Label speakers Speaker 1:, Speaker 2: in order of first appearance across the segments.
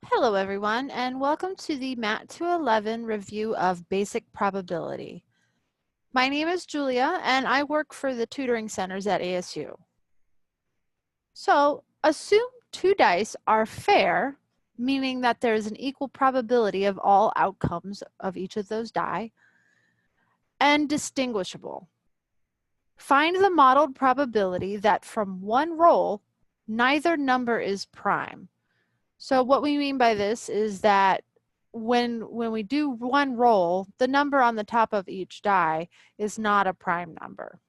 Speaker 1: Hello everyone, and welcome to the Mat 211 review of basic probability. My name is Julia and I work for the tutoring centers at ASU. So assume two dice are fair, meaning that there is an equal probability of all outcomes of each of those die, and distinguishable. Find the modeled probability that from one roll, neither number is prime. So what we mean by this is that when we do one roll, the number on the top of each die is not a prime number.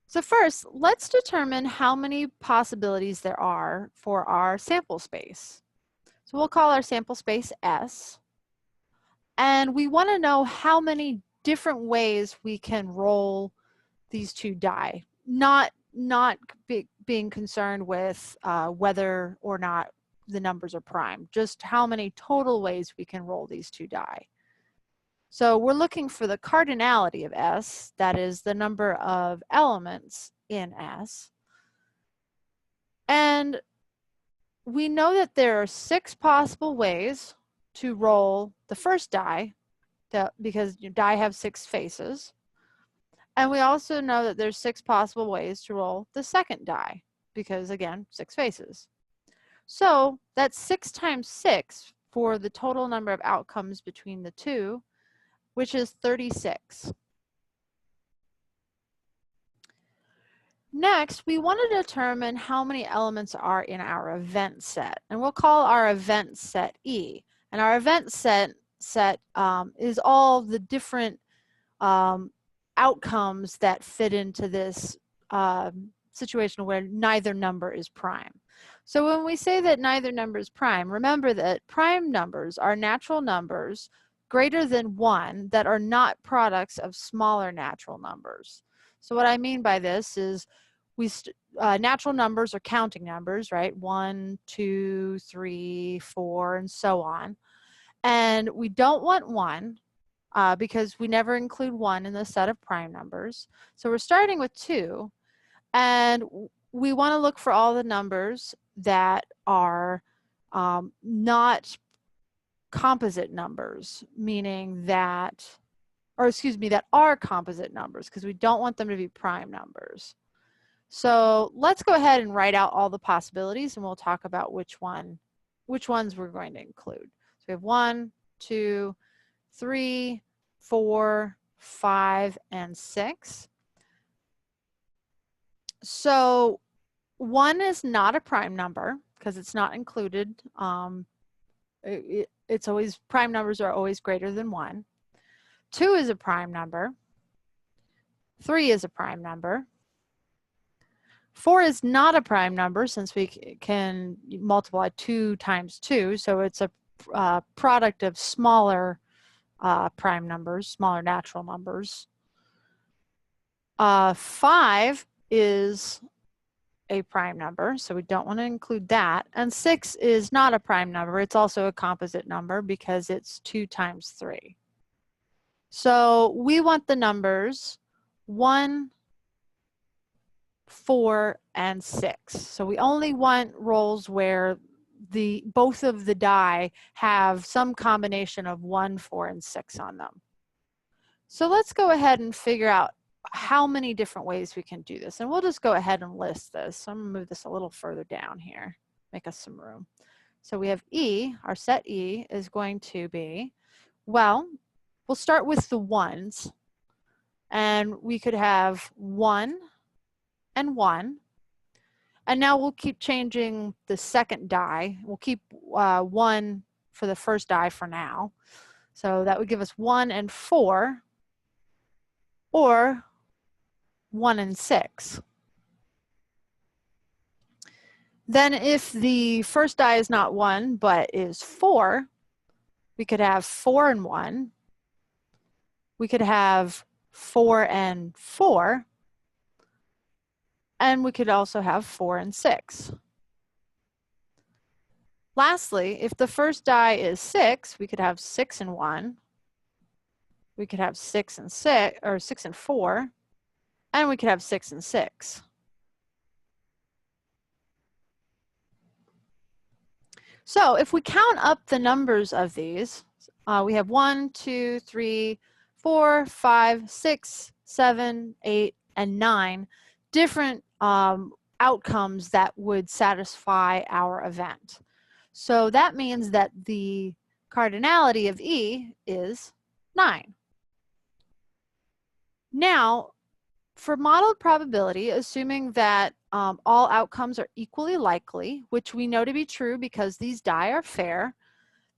Speaker 1: So first, let's determine how many possibilities there are for our sample space. So we'll call our sample space S. And we want to know how many different ways we can roll these two die, not being concerned with whether or not the numbers are prime, just how many total ways we can roll these two die. So we're looking for the cardinality of S, that is the number of elements in S. And we know that there are 6 possible ways to roll the first die, because die have 6 faces. And we also know that there's 6 possible ways to roll the second die, because again, 6 faces. So that's 6 times 6 for the total number of outcomes between the two, which is 36. Next, we want to determine how many elements are in our event set, and we'll call our event set E. And our event set is all the different outcomes that fit into this situation where neither number is prime. So when we say that neither number is prime, remember that prime numbers are natural numbers greater than 1 that are not products of smaller natural numbers. So what I mean by this is natural numbers are counting numbers, right? 1, 2, 3, 4, and so on. And we don't want 1 because we never include 1 in the set of prime numbers. So we're starting with 2, and we want to look for all the numbers that are not composite numbers, meaning that, or excuse me, that are composite numbers, because we don't want them to be prime numbers. So let's go ahead and write out all the possibilities, and we'll talk about which ones we're going to include. So we have 1, 2, 3, 4, 5, and 6. So 1 is not a prime number because it's not included. It's always, prime numbers are always greater than 1. 2 is a prime number. 3 is a prime number. 4 is not a prime number since we can multiply 2 times 2, so it's a product of smaller prime numbers, smaller natural numbers. 5 is a prime number, so we don't want to include that. And 6 is not a prime number. It's also a composite number because it's 2 times 3. So we want the numbers 1, 4, and 6. So we only want rolls where both of the die have some combination of 1, 4, and 6 on them. So let's go ahead and figure out how many different ways we can do this. And we'll just go ahead and list this. So I'm going to move this a little further down here, make us some room. So we have E, our set E is going to be, well, we'll start with the ones. And we could have 1 and 1. And now we'll keep changing the second die. We'll keep 1 for the first die for now. So that would give us 1 and 4, or 1 and 6. Then if the first die is not 1 but is 4, we could have 4 and 1. We could have 4 and 4. And we could also have 4 and 6. Lastly, if the first die is 6, we could have 6 and 1. We could have 6 and 6, or 6 and 4. And we could have 6 and 6. So if we count up the numbers of these, we have 1, 2, 3, 4, 5, 6, 7, 8, and 9 different outcomes that would satisfy our event. So that means that the cardinality of E is 9. Now, for modeled probability, assuming that all outcomes are equally likely, which we know to be true because these die are fair,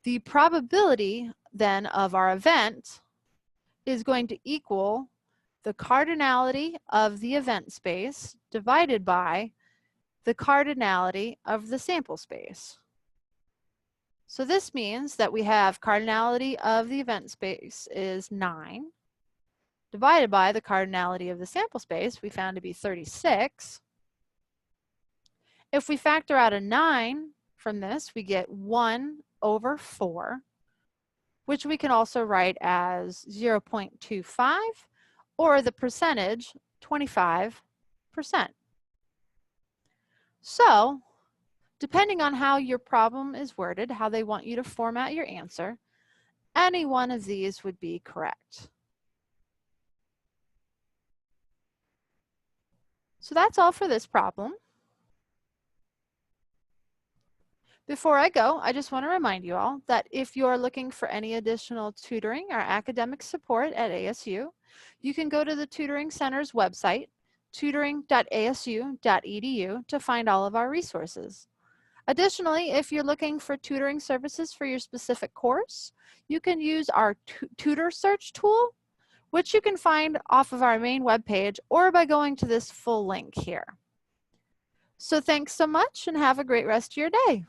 Speaker 1: the probability then of our event is going to equal the cardinality of the event space divided by the cardinality of the sample space. So this means that we have cardinality of the event space is 9 divided by the cardinality of the sample space we found to be 36. If we factor out a 9 from this, we get 1 over 4, which we can also write as 0.25, or the percentage, 25%. So, depending on how your problem is worded, how they want you to format your answer, any one of these would be correct. So that's all for this problem. Before I go, I just want to remind you all that if you're looking for any additional tutoring or academic support at ASU, you can go to the Tutoring Center's website, tutoring.asu.edu, to find all of our resources. Additionally, if you're looking for tutoring services for your specific course, you can use our tutor search tool, which you can find off of our main webpage or by going to this full link here. So thanks so much and have a great rest of your day.